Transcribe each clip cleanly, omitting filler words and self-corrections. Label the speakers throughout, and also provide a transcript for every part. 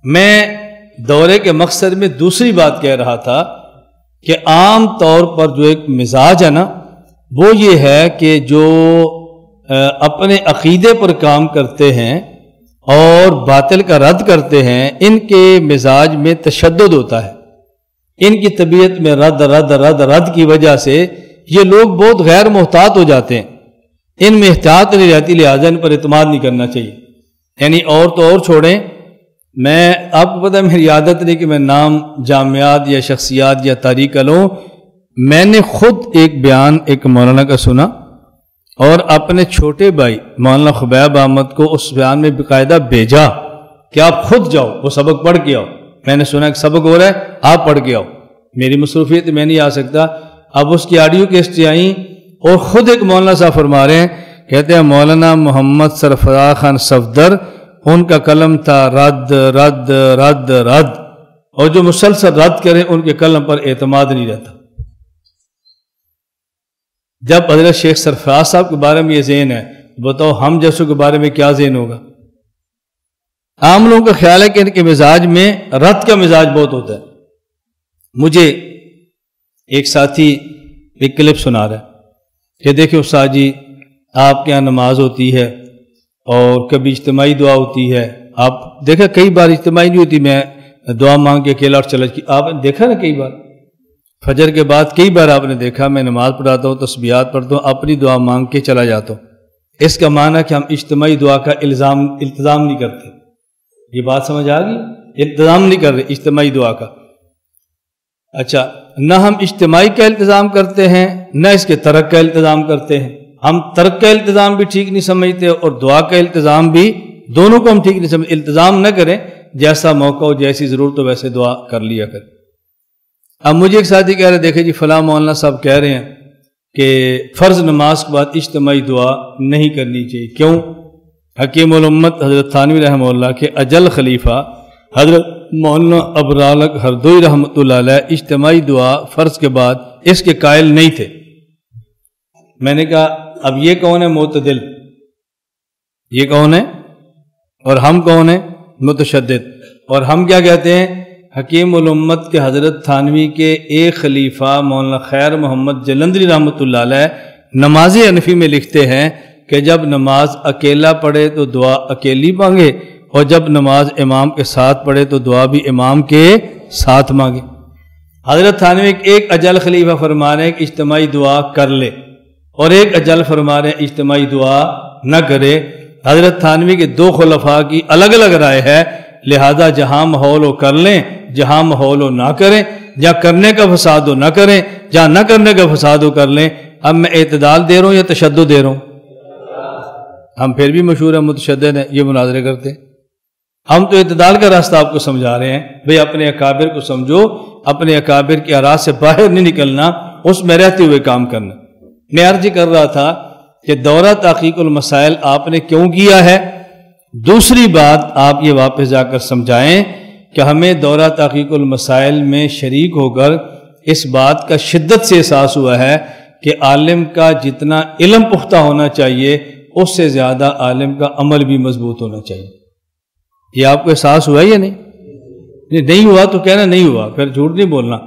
Speaker 1: میں دورے کے مقصد میں دوسری بات کہہ رہا تھا کہ عام طور پر جو ایک مزاج ہے نا وہ یہ ہے کہ جو اپنے عقیدے پر کام کرتے ہیں اور باطل کا رد کرتے ہیں ان کے مزاج میں تشدد ہوتا ہے. ان کی طبیعت میں رد کی وجہ سے یہ لوگ بہت غیر محتاط ہو جاتے ہیں. ان میں احتیاط نہیں رہتی، لہٰذا ان پر اعتماد نہیں کرنا چاہیے. یعنی اور تو اور چھوڑیں، میں آپ کو پتہ ہے میری عادت نہیں کہ میں نام جامعات یا شخصیات یا تاریخ کا لوں. میں نے خود ایک بیان ایک مولانا کا سنا اور اپنے چھوٹے بھائی مولانا خبیب احمد کو اس بیان میں باقاعدہ بھیجا کہ آپ خود جاؤ وہ سبق پڑھ کے آؤ. میں نے سنا کہ سبق ہو رہا ہے، آپ پڑھ کے آؤ. میری مصروفیت میں نہیں آ سکتا. اب اس کی آڈیو کیسٹیں آئیں اور خود ایک مولانا صاحب فرما رہے ہیں، کہتے ہیں مولانا محمد سرفراز خان صفدر، ان کا قلم تھا رد رد رد رد، اور جو مسلسل رد کریں ان کے قلم پر اعتماد نہیں رہتا. جب حضرت شیخ سرفراز صاحب کے بارے میں یہ ذہن ہے، بتاؤ ہم جیسوں کے بارے میں کیا ذہن ہوگا؟ عام لوگوں کا خیال ہے کہ ان کے مزاج میں رد کا مزاج بہت ہوتا ہے. مجھے ایک ساتھی ایک کلپ سنا رہا ہے کہ دیکھیں استاد جی، آپ کے یہاں نماز ہوتی ہے اور کبھی اجتماعی دعا ہوتی ہے. آپ دیکھا کئی بار اجتماعی نہیں ہوتی، میں دعا مانگ کے اکیلا اور چلا. آپ نے دیکھا نا کئی بار فجر کے بعد کئی بار آپ نے دیکھا میں نماز پڑھاتا ہوں، تسبیحات پڑھتا ہوں، اپنی دعا مانگ کے چلا جاتا ہوں. اس کا معنی کہ ہم اجتماعی دعا کا التزام نہیں کرتے. یہ بات سمجھ آ گئی؟ التزام نہیں کر رہے اجتماعی دعا کا. اچھا، نہ ہم اجتماعی کا التزام کرتے ہیں نہ اس کے ترک کا التزام کرتے ہیں. ہم ترک کا التزام بھی ٹھیک نہیں سمجھتے اور دعا کا التزام بھی، دونوں کو ہم ٹھیک نہیں سمجھتے. التزام نہ کریں، جیسا موقع ہو جیسی ضرورت ہو ویسے دعا کر لیا کریں. اب مجھے ایک ساتھی کہہ رہے، دیکھیں جی فلاں مولانا صاحب کہہ رہے ہیں کہ فرض نماز کے بعد اجتماعی دعا نہیں کرنی چاہیے. کیوں؟ حکیم الامت حضرت تھانوی رحمہ اللہ کے اجل خلیفہ حضرت مولانا ابرالک ہردوئی رحمۃ اللہ علیہ اجتماعی دعا فرض کے بعد اس کے قائل نہیں تھے. میں نے کہا اب یہ کون ہے معتدل؟ یہ کون ہے؟ اور ہم کون ہیں؟ متشدد. اور ہم کیا کہتے ہیں؟ حکیم الامت کے حضرت تھانوی کے ایک خلیفہ مولانا خیر محمد جلندری رحمۃ اللہ علیہ نماز حنفی میں لکھتے ہیں کہ جب نماز اکیلا پڑھے تو دعا اکیلی مانگے اور جب نماز امام کے ساتھ پڑھے تو دعا بھی امام کے ساتھ مانگے. حضرت تھانوی ایک اجل خلیفہ فرما رہے ہیں کہ اجتماعی دعا کر لے اور ایک اجل فرما رہے ہیں اجتماعی دعا نہ کرے. حضرت تھانوی کے دو خلفاء کی الگ الگ رائے ہے، لہذا جہاں ماحول ہو کر لیں، جہاں ماحول ہو نہ کریں، جہاں کرنے کا فساد ہو نہ کریں، جہاں نہ کرنے کا فساد ہو کر لیں. اب میں اعتدال دے رہا ہوں یا تشدد دے رہا ہوں؟ ہم پھر بھی مشہور ہیں متشدد ہیں، یہ مناظرے کرتے ہیں. ہم تو اعتدال کا راستہ آپ کو سمجھا رہے ہیں. بھئی اپنے اکابر کو سمجھو، اپنے اکابر کی آراء سے باہر نہیں نکلنا، اس میں رہتے ہوئے کام کرنا. میں عرض کر رہا تھا کہ دورہ تحقیق المسائل آپ نے کیوں کیا ہے. دوسری بات آپ یہ واپس جا کر سمجھائیں کہ ہمیں دورہ تحقیق المسائل میں شریک ہو کر اس بات کا شدت سے احساس ہوا ہے کہ عالم کا جتنا علم پختہ ہونا چاہیے اس سے زیادہ عالم کا عمل بھی مضبوط ہونا چاہیے. یہ آپ کو احساس ہوا یا نہیں ہوا تو کہنا نہیں ہوا، پھر جھوٹ نہیں بولنا.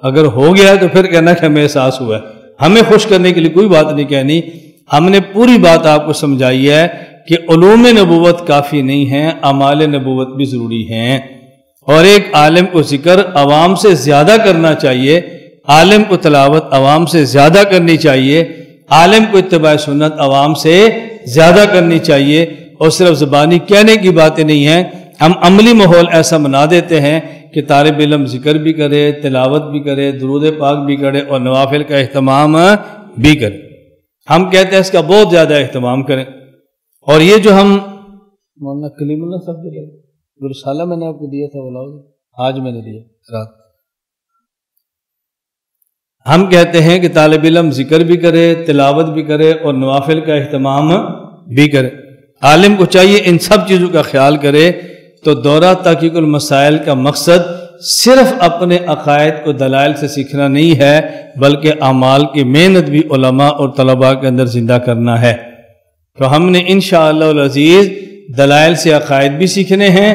Speaker 1: اگر ہو گیا تو پھر کہنا کہ ہمیں احساس ہوا ہے. ہمیں خوش کرنے کے لیے کوئی بات نہیں کہنی. ہم نے پوری بات آپ کو سمجھائی ہے کہ علوم نبوت کافی نہیں ہیں، اعمال نبوت بھی ضروری ہیں. اور ایک عالم کو ذکر عوام سے زیادہ کرنا چاہیے، عالم کو تلاوت عوام سے زیادہ کرنی چاہیے، عالم کو اتباع سنت عوام سے زیادہ کرنی چاہیے. اور صرف زبانی کہنے کی باتیں نہیں ہیں، ہم عملی ماحول ایسا بنا دیتے ہیں کہ طالب علم ذکر بھی کرے، تلاوت بھی کرے، درود پاک بھی کرے اور نوافل کا اہتمام بھی کرے. ہم کہتے ہیں اس کا بہت زیادہ اہتمام کریں. اور یہ جو ہم مولانا کلیم اللہ صاحب جو رسالہ میں نے آپ کو دیا تھا وہ آج میں نے دیا رات، ہم کہتے ہیں کہ طالب علم ذکر بھی کرے، تلاوت بھی کرے اور نوافل کا اہتمام بھی کرے. عالم کو چاہیے ان سب چیزوں کا خیال کرے. تو دورہ تحقیق المسائل کا مقصد صرف اپنے عقائد کو دلائل سے سیکھنا نہیں ہے بلکہ اعمال کی محنت بھی علماء اور طلباء کے اندر زندہ کرنا ہے. تو ہم نے انشاءاللہ العزیز دلائل سے عقائد بھی سیکھنے ہیں